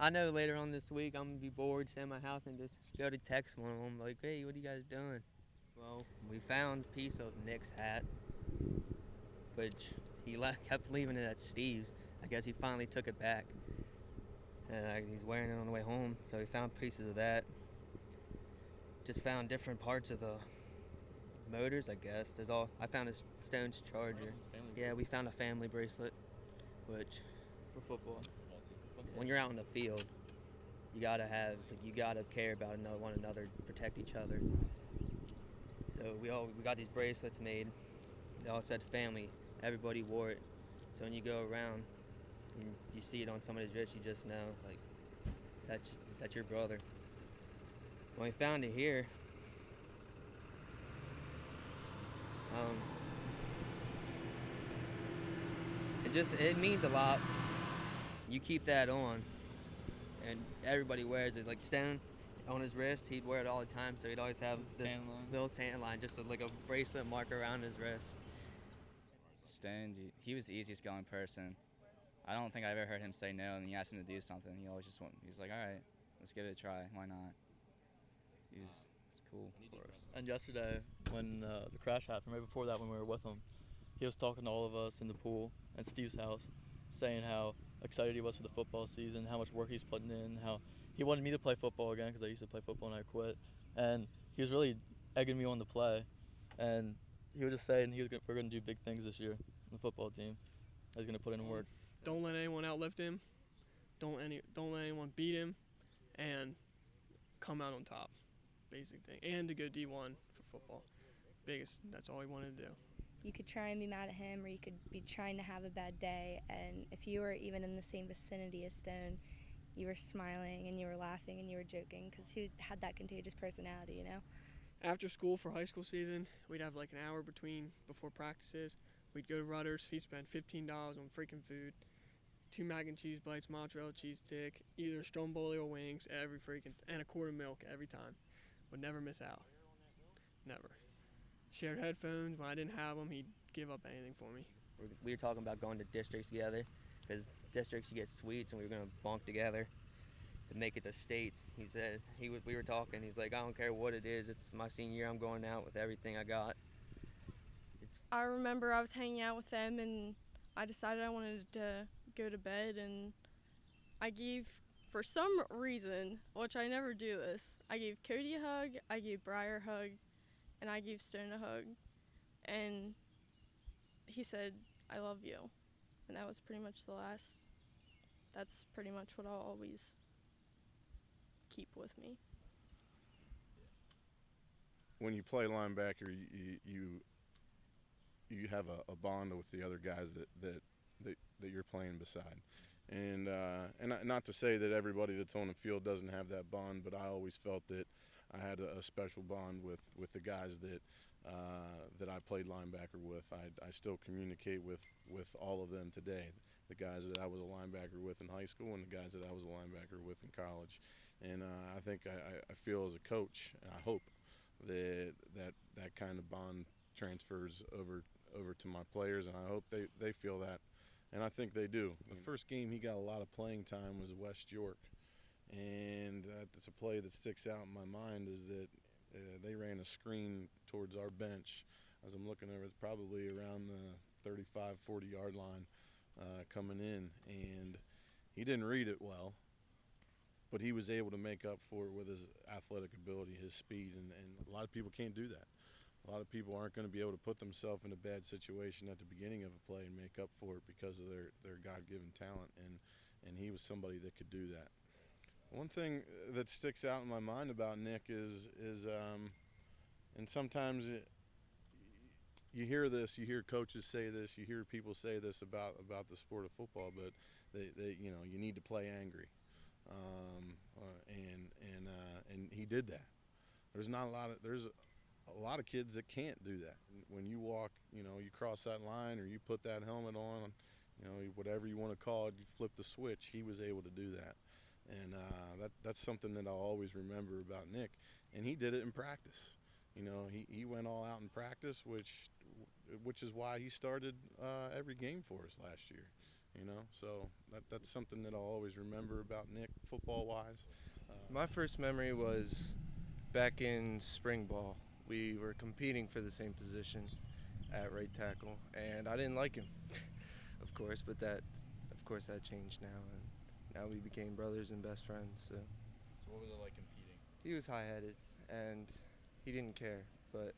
I know later on this week I'm gonna be bored, stay in my house, and just go to text one of them like, "Hey, what are you guys doing?" Well, we found a piece of Nick's hat, which kept leaving it at Steve's. I guess he finally took it back, and he's wearing it on the way home. So we found pieces of that. Just found different parts of the motors, I guess. I found a Stone's charger. Yeah, we found a family bracelet, which For football. when you're out in the field, you gotta care about one another, protect each other. So we got these bracelets made. They all said family. Everybody wore it. So when you go around and you see it on somebody's wrist, you just know like that's your brother. When we found it here, um, it means a lot. You keep that on, and everybody wears it. Like Stone, on his wrist, he'd wear it all the time, so he'd always have this little tan line, just like a bracelet mark around his wrist. Stone, he was the easiest going person. I don't think I ever heard him say no, and you asked him to do something, he always just went. He's like, all right, let's give it a try. Why not? It's cool for us. And yesterday, when the crash happened, right before that, when we were with him, he was talking to all of us in the pool at Steve's house, saying how excited he was for the football season, how much work he's putting in, how he wanted me to play football again because I used to play football and I quit. And he was really egging me on to play. And he was just saying we're going to do big things this year in the football team. He's going to put in work. Don't let anyone outlift him. Don't let anyone beat him, and come out on top. Basic thing, and to go D1 for football. That's all he wanted to do. You could try and be mad at him, or you could be trying to have a bad day, and if you were even in the same vicinity as Stone, you were smiling and you were laughing and you were joking because he had that contagious personality, you know? After school for high school season, we'd have like an hour before practices. We'd go to Rutter's. He'd spend $15 on freaking food. 2 mac and cheese bites, mozzarella cheese stick, either stromboli or wings, and a quart of milk every time. Would never miss out. Never. Shared headphones. When I didn't have them, he'd give up anything for me. We were talking about going to districts together, because districts you get suites, and we were gonna bunk together to make it to states. He said we were talking. He's like, I don't care what it is. It's my senior year. I'm going out with everything I got. I remember I was hanging out with them, and I decided I wanted to go to bed, and I gave, for some reason, which I never do this, I gave Cody a hug, I gave Briar a hug, and I gave Stone a hug, and he said, I love you. And that was pretty much that's pretty much what I'll always keep with me. When you play linebacker, you have a bond with the other guys that you're playing beside, and not to say that everybody that's on the field doesn't have that bond, but I always felt that I had a special bond with the guys that I played linebacker with. I still communicate with all of them today, the guys that I was a linebacker with in high school and the guys that I was a linebacker with in college, and I think I feel as a coach, and I hope that kind of bond transfers over to my players, and I hope they feel that, and I think they do. The first game he got a lot of playing time was West York, and it's a play that sticks out in my mind is that they ran a screen towards our bench. As I'm looking over, it's probably around the 35, 40-yard line coming in, and he didn't read it well, but he was able to make up for it with his athletic ability, his speed, and a lot of people can't do that. A lot of people aren't going to be able to put themselves in a bad situation at the beginning of a play and make up for it because of their God-given talent, and he was somebody that could do that. One thing that sticks out in my mind about Nick is and sometimes you hear this, you hear coaches say this, you hear people say this about the sport of football, but they you need to play angry, and he did that. There's a lot of kids that can't do that. When you walk, you cross that line or you put that helmet on, whatever you want to call it, you flip the switch. He was able to do that, and that's something that I'll always remember about Nick. And he did it in practice. He went all out in practice, which is why he started every game for us last year. So that's something that I'll always remember about Nick, football-wise. My first memory was back in spring ball. We were competing for the same position at right tackle, and I didn't like him, of course, but that changed now, and now we became brothers and best friends. So what was it like competing? he was high-headed, and he didn't care, but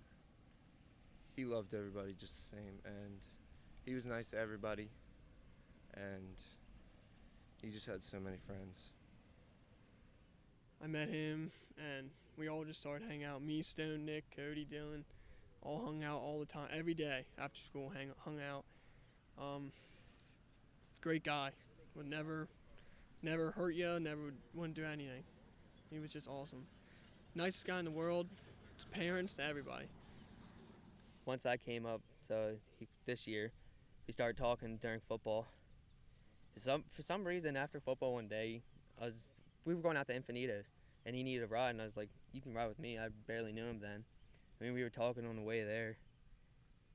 he loved everybody just the same, and he was nice to everybody, and he just had so many friends. I met him, and we all just started hanging out. Me, Stone, Nick, Cody, Dylan, all hung out all the time, every day after school. Hung out. Great guy. Would never hurt you. Wouldn't do anything. He was just awesome. Nicest guy in the world. To parents, to everybody. Once I came up, this year, we started talking during football. For some reason, after football one day, we were going out to Infinitos, and he needed a ride, and I was like, you can ride with me. I barely knew him then. I mean, we were talking on the way there.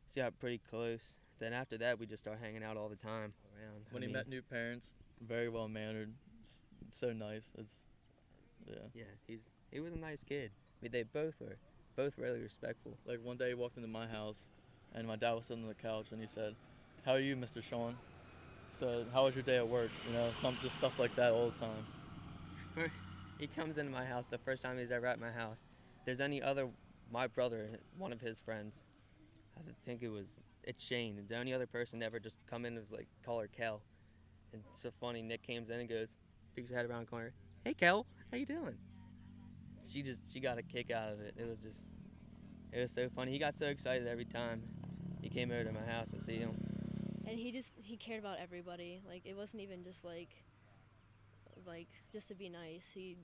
So got pretty close. Then after that, we just started hanging out all the time around. When he met new parents, very well mannered, so nice. Yeah, he was a nice kid. I mean, they both were really respectful. Like one day he walked into my house, and my dad was sitting on the couch, and he said, "How are you, Mr. Sean?" Said, "How was your day at work?" Just stuff like that all the time. He comes into my house the first time he's ever at my house. There's my brother, one of his friends, I think it's Shane. The only other person to ever just come in is like call her Kel. And it's so funny, Nick comes in and goes, peeks her head around the corner, "Hey Kel, how you doing?" She got a kick out of it. It was so funny. He got so excited every time he came over to my house to see him. And he cared about everybody. Like, it wasn't even just like just to be nice. He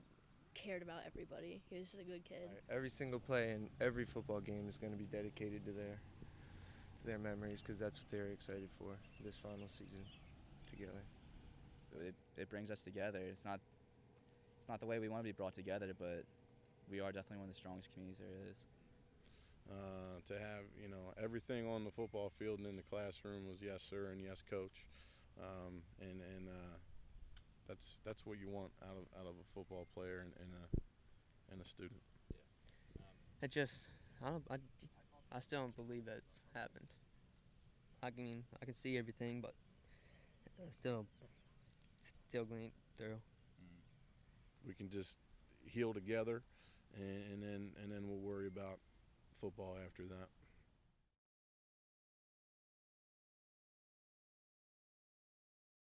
cared about everybody. He was just a good kid. Every single play in every football game is going to be dedicated to their memories, because that's what they're excited for this final season together. It brings us together. It's not the way we want to be brought together, but we are definitely one of the strongest communities there is. To have everything on the football field and in the classroom was yes sir and yes coach, and that's what you want out of a football player and a student. I still don't believe that's happened. I can see everything, but still going through. We can just heal together, and then we'll worry about football after that.